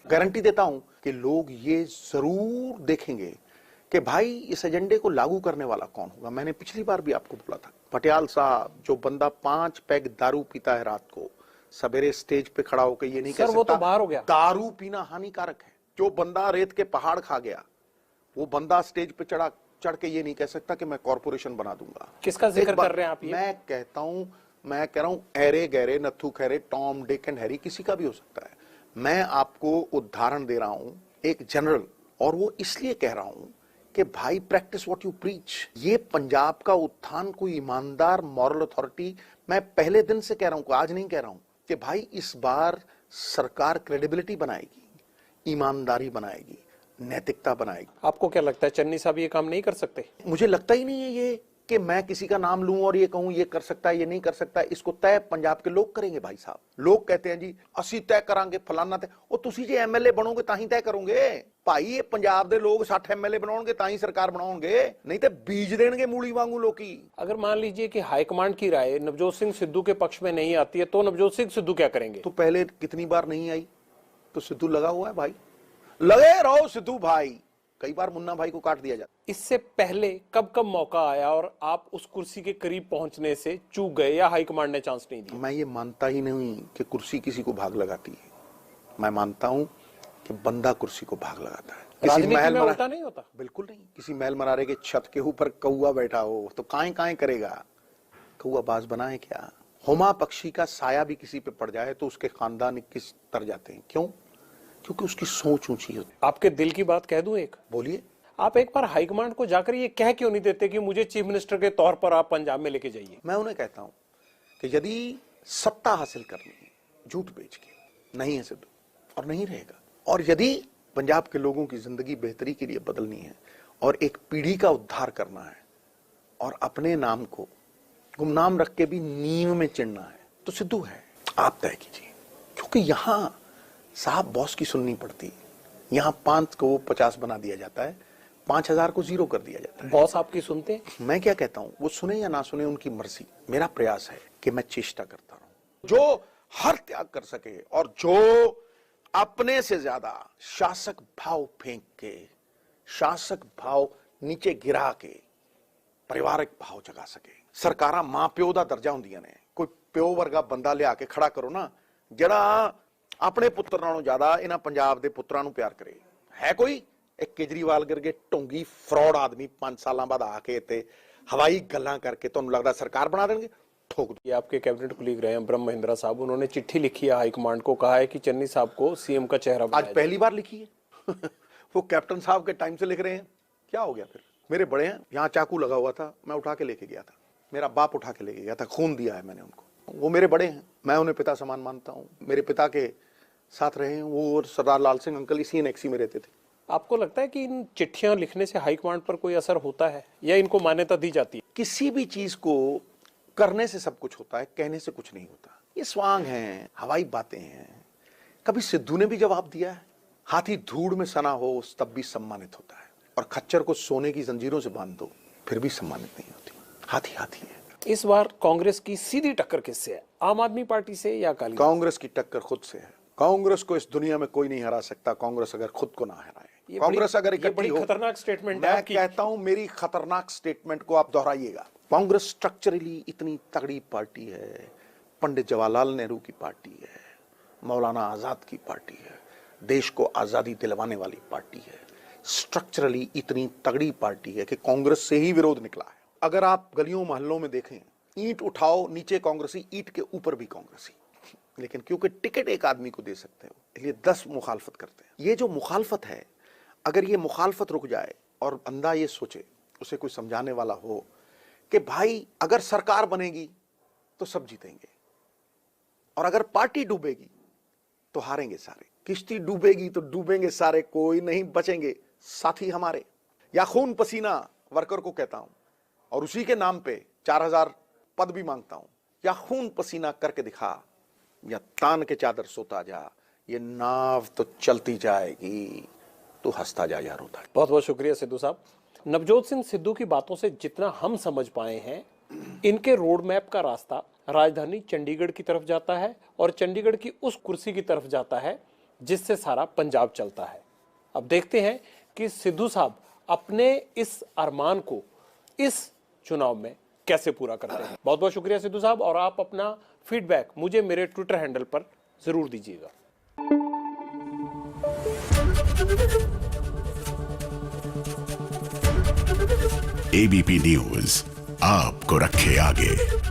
Guarantee देता हूं कि लोग ये जरूर देखेंगे कि भाई इस एजेंडे को लागू करने वाला कौन होगा। मैंने पिछली बार भी आपको बोला था, पटियाल साहब, जो बंदा 5 पैग दारू पीता है रात को, सवेरे स्टेज पे खड़ा होकर ये नहीं कह सकता वो तो बाहर हो गया, दारू पीना हानिकारक है। जो बंदा रेत के पहाड़ खा गया, वो बंदा स्टेज पे चढ़ के ये नहीं कह सकता कि मैं कॉर्पोरेशन बना दूंगा। किसका जिक्र कर रहे हैं आप? ये मैं कह रहा हूं ऐरे गहरे नत्थू खैरे, टॉम डिक एंड हैरी, किसी का भी हो सकता है। मैं आपको उदाहरण दे रहा हूं एक जनरल, और वो इसलिए कह रहा हूं कि भाई प्रैक्टिस व्हाट यू प्रीच। ये पंजाब का उत्थान कोई ईमानदार मॉरल अथॉरिटी, मैं पहले दिन से कह रहा हूं, आज नहीं कह रहा हूं, कि भाई इस बार सरकार क्रेडिबिलिटी बनाएगी, ईमानदारी बनाएगी, नैतिकता बनाएगी। आपको क्या लगता है चन्नी साहब ये काम नहीं कर सकते? मुझे लगता ही नहीं है ये कि मैं किसी का नाम लूं और ये कहूं ये कर सकता है, ये नहीं कर सकता है। इसको तय पंजाब के लोग करेंगे भाई साहब। लोग कहते हैं जी ਅਸੀਂ तय करांगे, फलाना तय। ਉਹ ਤੁਸੀਂ ਜੇ ਐਮਐਲਏ ਬਣੋਗੇ ਤਾਂ ਹੀ ਤय ਕਰੋਗੇ ਭਾਈ। ਇਹ ਪੰਜਾਬ ਦੇ ਲੋग 60 ਐਮਐਲਏ ਬਣਾਉਣਗੇ ਤਾਂ ਹੀ ਸਰਕਾਰ ਬਣਾਉਣਗੇ, नहीं तो बीज देंगे मूली वांगू लोकी। अगर मान लीजिए कि हाईकमांड की राय नवजोत सिंह सिद्धू के पक्ष में नहीं आती है तो नवजोत सिंह सिद्धू क्या करेंगे? तो पहले कितनी बार नहीं आई, तो सिद्धू लगा हुआ है भाई, लगे रहो सिद्धू भाई। कई बार मुन्ना भाई को काट दिया जाता। इससे पहले कब कब मौका आया और आप उस कुर्सी के करीब पहुंचने से चूक गए या हाईकमांड ने चांस नहीं दिया? मैं ये मानता ही नहीं कि कुर्सी किसी को भाग लगाती है। मैं मानता हूं कि बंदा कुर्सी को भाग लगाता है। किसी महल में उल्टा नहीं होता? बिल्कुल नहीं। किसी महल मनारे के छत के ऊपर कौआ बैठा हो तो काएं काएं करेगा, कौआ बाज बनाए क्या? हुमा पक्षी का साया भी किसी पे पड़ जाए तो उसके खानदान किस तर जाते हैं। क्यों? क्योंकि उसकी सोच ऊंची होती है। आपके दिल की बात कह दूं एक? बोलिए। आप एक बार हाईकमांड को जाकर ये कह क्यों नहीं देते कि मुझे चीफ मिनिस्टर के तौर पर आप पंजाब में लेके जाइए? मैं उन्हें कहता हूं कि यदि सत्ता हासिल करनी है झूठ बेच के, नहीं है सिद्धू और नहीं रहेगा। और यदि पंजाब के लोगों की जिंदगी बेहतरी के लिए बदलनी है और एक पीढ़ी का उद्धार करना है और अपने नाम को गुमनाम रख के भी नींव में चिढ़ना है, तो सिद्धू है। आप तय कीजिए। क्योंकि यहां साहब बॉस की सुननी पड़ती, यहां 5 को 50 बना दिया जाता है, 5000 को 0 कर दिया जाता है। बॉस आपकी सुनते हैं? मैं क्या कहता हूं, वो सुने या ना सुने उनकी मर्जी। मेरा प्रयास है कि मैं चेष्टा करता रहूं, जो हर त्याग कर सके और जो अपने से ज्यादा शासक भाव फेंक के, शासक भाव नीचे गिरा के परिवारिक भाव जगा सके। सरकारा मां प्यो दा दर्जा हुंदियां ने, कोई प्यो वर्गा बंदा लिया के खड़ा करो ना ਜਿਹੜਾ ਆਪਣੇ ਪੁੱਤਰ ਨਾਲੋਂ ਜ਼ਿਆਦਾ ਇਹਨਾਂ ਪੰਜਾਬ ਦੇ ਪੁੱਤਰਾਂ ਨੂੰ ਪਿਆਰ ਕਰੇ। ਹੈ ਕੋਈ? ਇੱਕ ਕੇਜਰੀਵਾਲ ਵਰਗੇ ਢੋਂਗੀ ਫਰਾਡ ਆਦਮੀ 5 ਸਾਲਾਂ ਬਾਅਦ ਆ ਕੇ ਇੱਥੇ ਹਵਾਈ ਗੱਲਾਂ ਕਰਕੇ ਤੁਹਾਨੂੰ ਲੱਗਦਾ ਸਰਕਾਰ बना देंगे? ठोक दो। ये आपके कैबिनेट कुलीग रहे हैं ब्रह्म महिंद्रा साहब, उन्होंने चिट्ठी लिखी है हाईकमांड को, कहा है कि चन्नी साहब को सीएम का चेहरा आज पहली बार लिखी है वो कैप्टन साहब के टाइम से लिख रहे हैं। क्या हो गया फिर? मेरे बड़े हैं, यहाँ चाकू लगा हुआ था, मैं उठा के लेके गया था, मेरा बाप उठा के लेके गया था, खून दिया है मैंने उनको। वो मेरे बड़े हैं, मैं उन्हें पिता समान मानता हूँ। मेरे पिता के साथ रहे हैं वो, और सरदार लाल सिंह अंकल इसी एनेक्सी में रहते थे। आपको लगता है कि इन चिट्ठियां लिखने से हाईकमांड पर कोई असर होता है या इनको मान्यता दी जाती है? किसी भी चीज को करने से सब कुछ होता है, कहने से कुछ नहीं होता। ये स्वांग हैं, हवाई बातें हैं। कभी सिद्धू ने भी जवाब दिया है, हाथी धूड़ में सना हो तब भी सम्मानित होता है, और खच्चर को सोने की जंजीरों से बांध दो फिर भी सम्मानित नहीं होती। हाथी हाथी है। इस बार कांग्रेस की सीधी टक्कर किससे है? आम आदमी पार्टी से या अकाली? कांग्रेस की टक्कर खुद से है। कांग्रेस को इस दुनिया में कोई नहीं हरा सकता, कांग्रेस अगर खुद को ना हराए। कांग्रेस अगर इकट्ठी हो, खतरनाक स्टेटमेंट मैं कहता हूं मेरी खतरनाक स्टेटमेंट को आप दोहराइएगा। कांग्रेस स्ट्रक्चरली इतनी तगड़ी पार्टी है, पंडित जवाहरलाल नेहरू की पार्टी है, मौलाना आजाद की पार्टी है, देश को आजादी दिलवाने वाली पार्टी है। स्ट्रक्चरली इतनी तगड़ी पार्टी है कि कांग्रेस से ही विरोध निकला है। अगर आप गलियों मोहल्लों में देखें, ईंट उठाओ नीचे कांग्रेसी, ईंट के ऊपर भी कांग्रेसी। लेकिन क्योंकि टिकट एक आदमी को दे सकते हो इसलिए 10 मुखालफत करते हैं। ये जो मुखालफत है, अगर ये मुखालफत रुक जाए और बंदा ये सोचे, उसे कोई समझाने वाला हो कि भाई अगर सरकार बनेगी तो सब जीतेंगे, और अगर पार्टी डूबेगी तो हारेंगे सारे। किश्ती डूबेगी तो डूबेंगे सारे, कोई नहीं बचेंगे साथी हमारे। या खून पसीना वर्कर को कहता हूं और उसी के नाम पे 4000 पद भी मांगता हूं। या खून पसीना करके दिखा, या तान के चादर सोता जा, ये नाव तो चलती जाएगी, तो हंसता जा यार होता है। बहुत बहुत शुक्रिया सिद्धू साहब। नवजोत सिंह सिद्धू की बातों से जितना हम समझ पाए हैं, इनके रोड मैप का रास्ता राजधानी चंडीगढ़ की तरफ जाता है और चंडीगढ़ की उस कुर्सी की तरफ जाता है जिससे सारा पंजाब चलता है। अब देखते हैं कि सिद्धू साहब अपने इस अरमान को इस चुनाव में कैसे पूरा करते हैं। बहुत बहुत शुक्रिया सिद्धू साहब, और आप अपना फीडबैक मुझे मेरे ट्विटर हैंडल पर जरूर दीजिएगा। एबीपी न्यूज आपको रखे आगे।